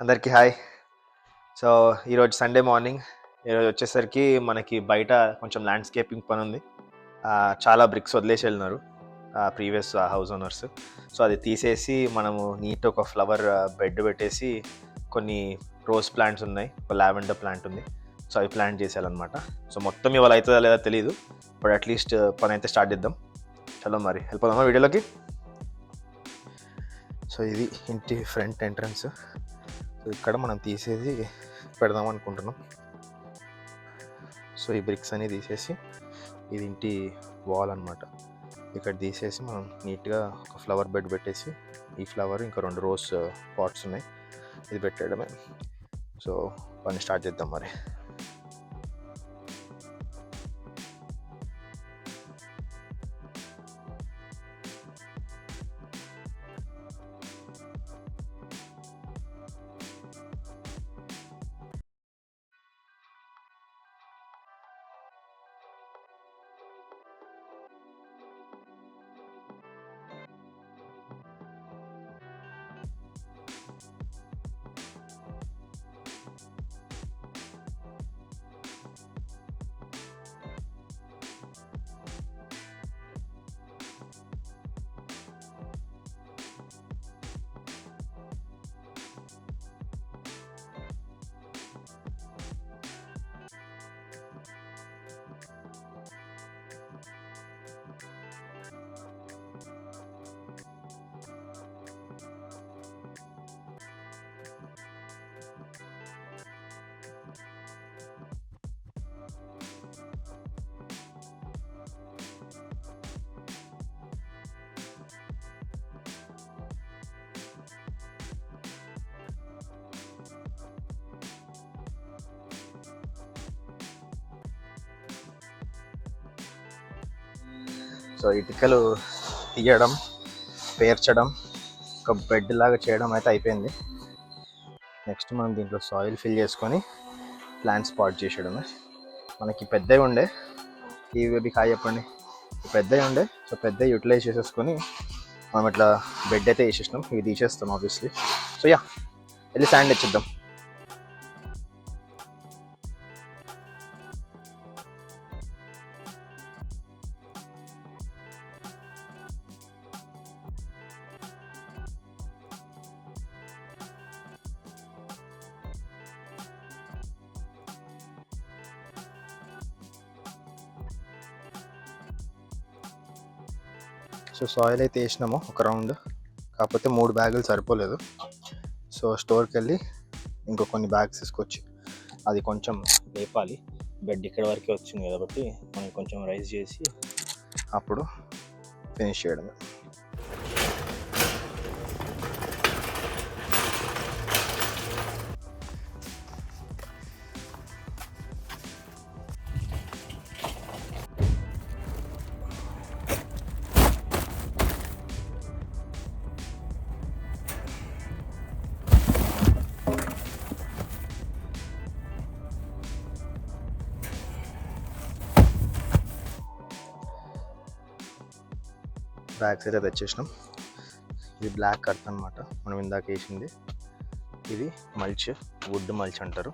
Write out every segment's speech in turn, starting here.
అందరికీ hi. So ఈరోజు Sunday morning. ఈరోజు వచ్చేసరికి మనకి బయట కొంచెం ల్యాండ్స్కేపింగ్ పని ఉంది. చాలా బ్రిక్స్ వదిలేసి వెళ్ళినారు ప్రీవియస్ హౌస్ ఓనర్స్. సో అది తీసేసి మనము నీట్ ఒక ఫ్లవర్ బెడ్ పెట్టేసి కొన్ని రోజ్ ప్లాంట్స్ ఉన్నాయి, ఒక లావెండర్ ప్లాంట్ ఉంది. సో అవి ప్లాంట్ చేసేయాలన్నమాట. సో మొత్తం ఇవాళ అవుతుందా లేదా తెలియదు, బట్ అట్లీస్ట్ పని అయితే స్టార్ట్ చేద్దాం. చలో మరి వెళ్ళిపోదామా వీడియోలోకి. సో ఇది ఇంటి ఫ్రంట్ ఎంట్రన్స్. సో ఇక్కడ మనం తీసేది పెడదాం అనుకుంటున్నాం. సో ఈ బ్రిక్స్ అన్ని తీసేసి ఇది ఇంటి వాల్ అనమాట. ఇక్కడ తీసేసి మనం నీట్గా ఒక ఫ్లవర్ బెడ్ పెట్టేసి, ఈ ఫ్లవర్ ఇంకా 2 రోజ్ పాట్స్ ఉన్నాయి, ఇది పెట్టడమే. సో పని స్టార్ట్ చేద్దాం మరి. సో ఇటుకలు తీయడం, పేర్చడం, ఒక బెడ్ లాగా చేయడం అయితే అయిపోయింది. నెక్స్ట్ మనం దీంట్లో సాయిల్ ఫిల్ చేసుకొని ప్లాంట్స్ పాట్ చేసేయడమే. మనకి పెద్దవి ఉండే, ఇవి కాయ చెప్పండి, పెద్దవి ఉండే. సో పెద్దవి యూటిలైజ్ చేసేసుకొని మనం ఇట్లా బెడ్ అయితే వేసేసినాం. ఇవి తీసేస్తాం ఆబ్వియస్లీ. సో వెళ్ళి శాండ్ తెచ్చిద్దాం. సో సాయిల్ అయితే వేసినాము ఒక రౌండ్, కాకపోతే 3 బ్యాగులు సరిపోలేదు. సో స్టోర్కి వెళ్ళి ఇంకో కొన్ని బ్యాగ్స్ తీసుకొచ్చి అది కొంచెం లేపాలి. బెడ్ ఇక్కడ వరకే వచ్చింది కాబట్టి మనం కొంచెం రైస్ చేసి అప్పుడు ఫినిష్ చేయడమే. బ్యాగ్స్ అయితే తెచ్చేసినాం. ఇది బ్లాక్ కర్త్ అనమాట, మనం ఇందాక వేసింది. ఇది మల్చ్, వుడ్ మల్చ్ అంటారు.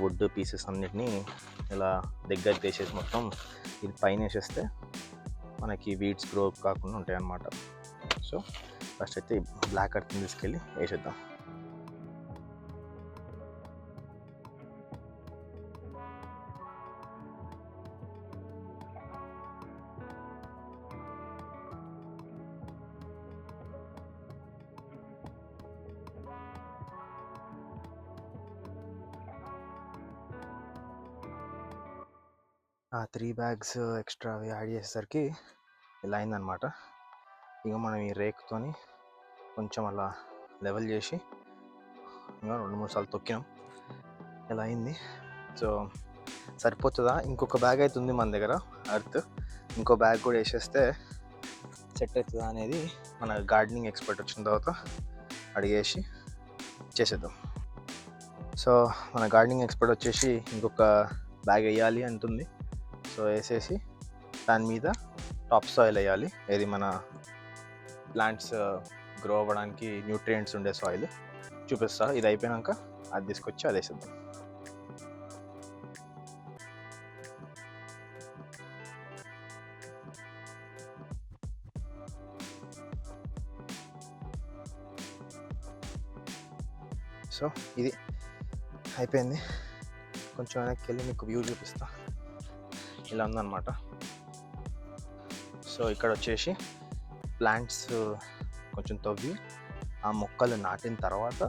వుడ్ పీసెస్ అన్నిటినీ ఇలా దగ్గరికి వేసేసి మొత్తం ఇది పైన వేసేస్తే మనకి వీడ్స్ గ్రో కాకుండా ఉంటాయి అన్నమాట. సో ఫస్ట్ అయితే బ్లాక్ కర్త్ని తీసుకెళ్ళి వేసేద్దాం. ఆ 3 బ్యాగ్స్ ఎక్స్ట్రా యాడ్ చేసేసరికి ఇలా అయిందనమాట. ఇక మనం ఈ రేక్తోని కొంచెం అలా లెవెల్ చేసి ఇంకా 2-3 సార్లు తొక్కినాం, ఇలా అయింది. సో సరిపోతుందా? ఇంకొక బ్యాగ్ అయితే ఉంది మన దగ్గర అర్త్, ఇంకో బ్యాగ్ కూడా వేసేస్తే సెట్ అవుతుందా అనేది మన గార్డెనింగ్ ఎక్స్పర్ట్ వచ్చిన తర్వాత అడిగేసి చేసేద్దాం. సో మన గార్డెనింగ్ ఎక్స్పర్ట్ వచ్చేసి ఇంకొక బ్యాగ్ వేయాలి అంటుంది. సో వేసేసి దాని మీద టాప్ సాయిల్ వేయాలి, ఏది మన ప్లాంట్స్ గ్రో అవ్వడానికి న్యూట్రియంట్స్ ఉండే సాయిల్. చూపిస్తా. ఇది అయిపోయాక అది తీసుకొచ్చి అది వేసేద్దాం. సో ఇది అయిపోయింది. కొంచెం వెనక్కి వెళ్ళి మీకు వ్యూ చూపిస్తా. ఇలా ఉందన్నమాట. సో ఇక్కడ వచ్చేసి ప్లాంట్స్ కొంచెం తవ్వి ఆ మొక్కలు నాటిన తర్వాత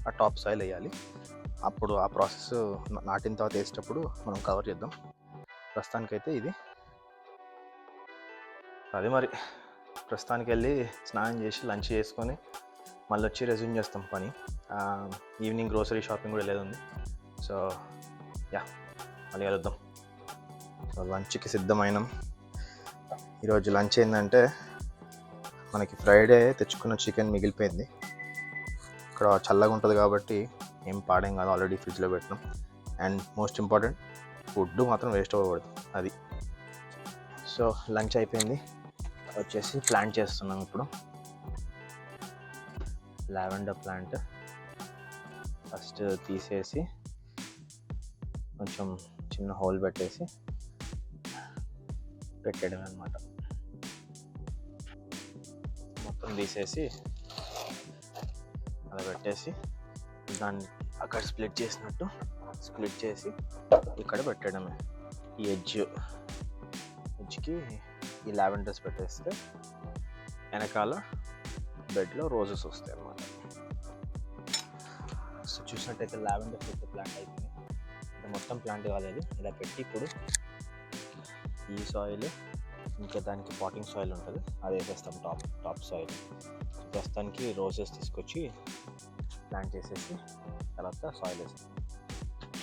ఆ టాప్ సాయిల్ వేయాలి. అప్పుడు ఆ ప్రాసెస్ నాటిన తర్వాత వేసేటప్పుడు మనం కవర్ చేద్దాం. ప్రస్తుతానికైతే ఇది అదే. మరి ప్రస్తుతానికి వెళ్ళి స్నానం చేసి లంచ్ చేసుకొని మళ్ళీ వచ్చి రెజ్యూమ్ చేస్తాం పని. ఈవినింగ్ గ్రోసరీ షాపింగ్ కూడా లేదుంది. సో యా, మళ్ళీ కలుద్దాం. సో లంచ్కి సిద్ధమైనాం. ఈరోజు లంచ్ ఏంటంటే మనకి ఫ్రైడే తెచ్చుకున్న చికెన్ మిగిలిపోయింది. ఇక్కడ చల్లగా ఉంటుంది కాబట్టి ఏం పాడేం కాదు, ఆల్రెడీ ఫ్రిడ్జ్లో పెట్టినాం. అండ్ మోస్ట్ ఇంపార్టెంట్, ఫుడ్ మాత్రం వేస్ట్ అవ్వకూడదు అది. సో లంచ్ అయిపోయింది. వచ్చేసి ప్లాంట్ చేస్తున్నాం ఇప్పుడు. లావెండర్ ప్లాంట్ ఫస్ట్ తీసేసి కొంచెం చిన్న హోల్ పెట్టేసి పెట్టేయడం అనమాట. మొత్తం తీసేసి అలా పెట్టేసి దాన్ని అక్కడ స్ప్లిట్ చేసినట్టు స్ప్లిట్ చేసి ఇక్కడ పెట్టడమే. ఈ ఎడ్జ్కి ఈ లావెండర్స్ పెట్టేస్తే వెనకాల బెడ్లో రోజెస్ వస్తాయి అన్నమాట. సో చూసినట్టయితే లావెండర్ పెద్ద ప్లాంట్ అయిపోయింది. మొత్తం ప్లాంట్ కాలేదు, ఇలా పెట్టి ఇప్పుడు ఈ సాయిల్ ఇంకా దానికి పాటింగ్ సాయిల్ ఉంటుంది, అది వేసేస్తాం. టాప్ సాయిల్ ప్రస్తుతానికి రోజెస్ తీసుకొచ్చి ప్లాంట్ చేసేసి తర్వాత సాయిల్ వేస్తాం.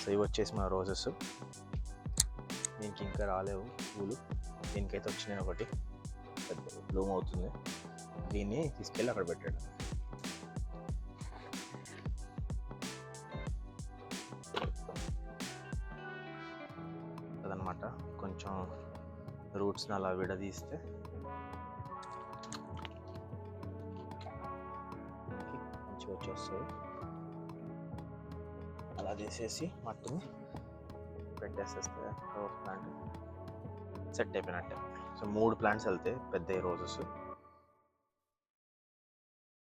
సో ఇవి వచ్చేసి మన రోజెస్. దీనికి ఇంకా రాలేవు పూలు, దీనికైతే వచ్చినాయి ఒకటి పెద్ద బ్లూమ్ అవుతుంది. దీన్ని తీసుకెళ్ళి అక్కడ పెట్టాడు. అదనమాట. కొంచెం రూట్స్ని అలా విడదీస్తే మంచిగా వచ్చేస్తుంది. అలా చేసేసి మట్టిని పెట్టేసేస్తే రోజ్ ప్లాంట్ సెట్ అయిపోయినట్టే. సో 3 ప్లాంట్స్ వెళ్తాయి పెద్ద రోజెస్.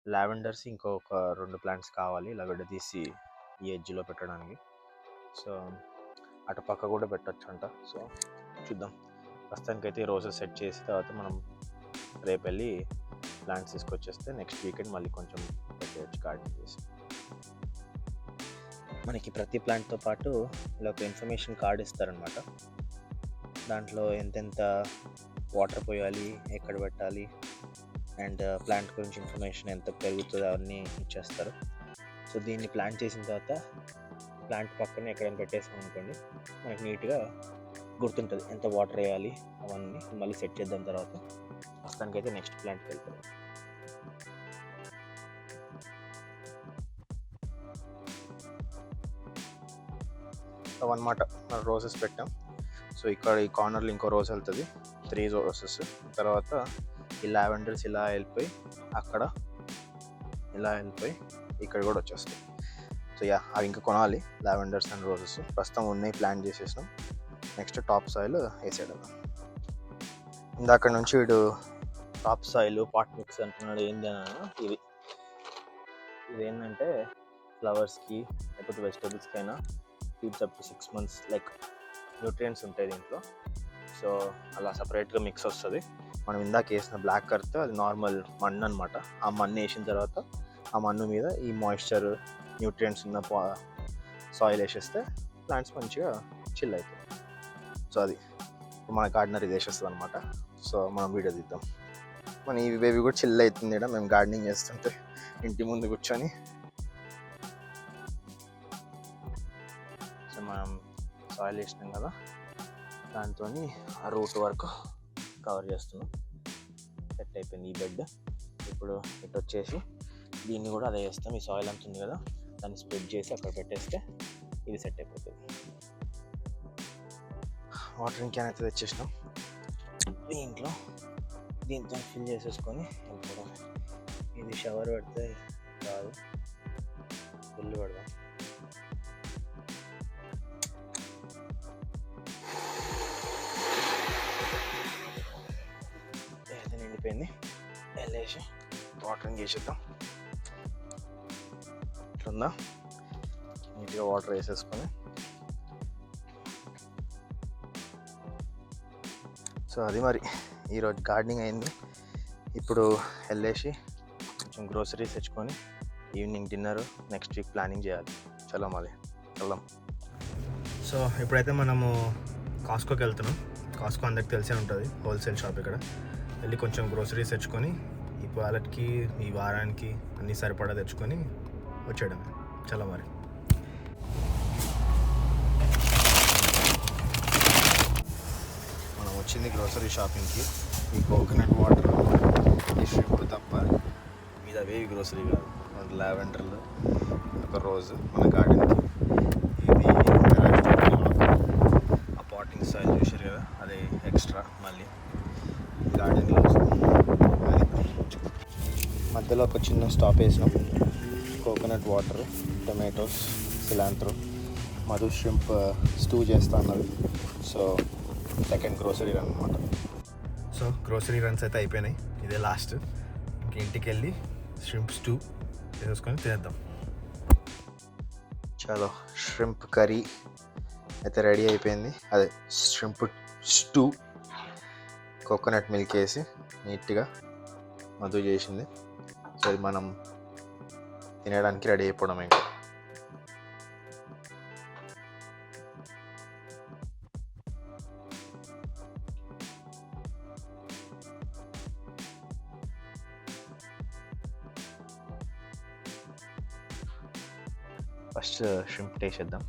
లావెండర్స్ ఇంకొక 2 ప్లాంట్స్ కావాలి ఇలా విడదీసి ఈ ఎడ్జ్లో పెట్టడానికి. సో అటు పక్క కూడా పెట్టచ్చు అంట. సో చూద్దాం. ప్రస్తుతానికైతే రోజెస్ సెట్ చేసి తర్వాత మనం రేపు వెళ్ళి ప్లాంట్స్ తీసుకొచ్చేస్తే నెక్స్ట్ వీకెండ్ మళ్ళీ కొంచెం పెట్టేయచ్చు గార్డెన్ చేసి. మనకి ప్రతి ప్లాంట్తో పాటు ఇలా ఒక ఇన్ఫర్మేషన్ కార్డ్ ఇస్తారనమాట. దాంట్లో ఎంతెంత వాటర్ పోయాలి, ఎక్కడ పెట్టాలి, అండ్ ప్లాంట్ గురించి ఇన్ఫర్మేషన్ ఎంత పెరుగుతుందో అవన్నీ ఇచ్చేస్తారు. సో దీన్ని ప్లాంట్ చేసిన తర్వాత ప్లాంట్ పక్కన ఎక్కడైనా పెట్టేసాం అనుకోండి, మనకి నీట్గా గుర్తుంటుంది ఎంత వాటర్ వేయాలి అవన్నీ. మళ్ళీ సెట్ చేద్దాం తర్వాత. ప్రస్తుతానికైతే నెక్స్ట్ ప్లాంట్కి వెళ్తాం. అవన్నమాట మనం రోజెస్ పెట్టాం. సో ఇక్కడ ఈ కార్నర్లో ఇంకో రోజ్ వెళ్తుంది, 3 రోజెస్. తర్వాత ఈ లావెండర్స్ ఇలా వెళ్ళిపోయి అక్కడ ఇలా వెళ్ళిపోయి ఇక్కడ కూడా వచ్చేస్తాయి. సో యా, అవి ఇంకా కొనాలి లావెండర్స్ అండ్ రోజెస్. ప్రస్తుతం ఉన్నాయి, ప్లాన్ చేసేసినాం. నెక్స్ట్ టాప్ సాయిల్ వేసేయడం. ఇందాక నుంచి వీడు టాప్ సాయిల్ పాట్ మిక్స్ అంటున్నాడు. ఏంది అని, ఇదేంటంటే ఫ్లవర్స్కి లేకపోతే వెజిటేబుల్స్కి అయినా feeds up to 6 months like nutrients ఉంటాయి దీంట్లో. సో అలా సపరేట్గా మిక్స్ వస్తుంది. మనం ఇందాక వేసిన బ్లాక్ ఎర్త్ అది నార్మల్ మన్ను అనమాట. ఆ మన్ను వేసిన తర్వాత ఆ మన్ను మీద ఈ మాయిశ్చర్ న్యూట్రియంట్స్ ఉన్న సాయిల్ వేసేస్తే ప్లాంట్స్ మంచిగా చిల్ అవుతాయి. సో అది మన గార్డెనర్ ఇది వేసేస్తుంది అనమాట. సో మనం వీడియో తీద్దాం. మన ఈ బేబీ కూడా చిల్ అవుతుంది ఇక్కడ మేము గార్డెనింగ్ చేస్తుంటే ఇంటి ముందు కూర్చొని. సో మనం సాయిల్ వేసినాం కదా, దాంతో ఆ రూట్ వరకు కవర్ చేస్తున్నాం. సెట్ అయిపోయింది ఈ బెడ్. ఇప్పుడు ఇటు వచ్చేసి దీన్ని కూడా అదే వేస్తాం. ఈ సాయిల్ అంత ఉంది కదా, దాన్ని స్ప్రెడ్ చేసి అక్కడ పెట్టేస్తే ఇది సెట్ అయిపోతుంది. వాటరింగ్ క్యాన్ అయితే తెచ్చేసినాం. దీంతో ఫిల్ చేసేసుకొని వెళ్ళిపోవడం. ఇది షవర్ పెడితే కాదు, ఫుల్ పడదాం. అయితే నిండిపోయింది. వెళ్ళేసి వాటరింగ్ వేసేద్దాం. ఇట్లుందా, నీట్గా వాటర్ వేసేసుకొని. సో అది మరి ఈరోజు గార్డెనింగ్ అయింది. ఇప్పుడు వెళ్ళేసి కొంచెం గ్రోసరీస్ తెచ్చుకొని evening dinner next week planning చేయాలి. చలో మరి వెళ్దాం. సో ఇప్పుడైతే మనము కాస్కోకి వెళ్తున్నాం. కాస్కో అందరికి తెలిసే ఉంటుంది, హోల్సేల్ షాప్. ఇక్కడ వెళ్ళి కొంచెం గ్రోసరీస్ తెచ్చుకొని ఈ వాలెట్కి ఈ వారానికి అన్నీ సరిపడా తెచ్చుకొని వచ్చేయడం. చలో మరి. మనం వచ్చింది గ్రోసరీ షాపింగ్కి. ఈ కోకోనట్ వాటర్, ఈ షింప్ తప్ప మీద అవేవి గ్రోసరీ కాదు. లావెండర్లు, ఒక రోజు మన గార్డెన్కి. ఇది ఆ పాటింగ్ స్టైల్ చూసారు కదా, అది ఎక్స్ట్రా మళ్ళీ గార్డెన్లో. మధ్యలో ఒక చిన్న స్టాప్ వేసినాం. Coconut water, tomatoes, cilantro, Madhu shrimp stew చేస్తా అన్నది. సో సెకండ్ గ్రోసరీ రన్ అనమాట. సో గ్రోసరీ రన్స్ అయితే అయిపోయినాయి. ఇదే లాస్ట్. ఇంక ఇంటికి వెళ్ళి షింప్ స్టూ వేసుకొని తినేద్దాం. చలో, షింప్ కర్రీ అయితే రెడీ అయిపోయింది. అదే షింప్ స్టూ, కోకోనట్ మిల్క్ వేసి నీట్గా మధు చేసింది. సో అది మనం తినడానికి రెడీ అయిపోవడం. ఇంకా ఫస్ట్ షింప్ టేస్ట్ చేద్దాం.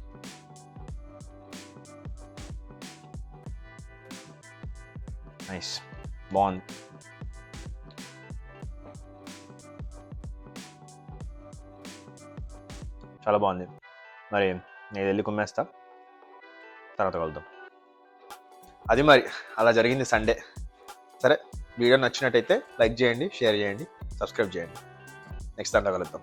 నైస్, బాగుంది. చాలా బాగుంది. మరి నేను వెళ్ళి కుమ్మేస్తా, తర్వాత కలుద్దాం. అది మరి అలా జరిగింది సండే. సరే, వీడియో నచ్చినట్టయితే లైక్ చేయండి, షేర్ చేయండి, సబ్స్క్రైబ్ చేయండి. నెక్స్ట్ దాంట్లో కలుద్దాం.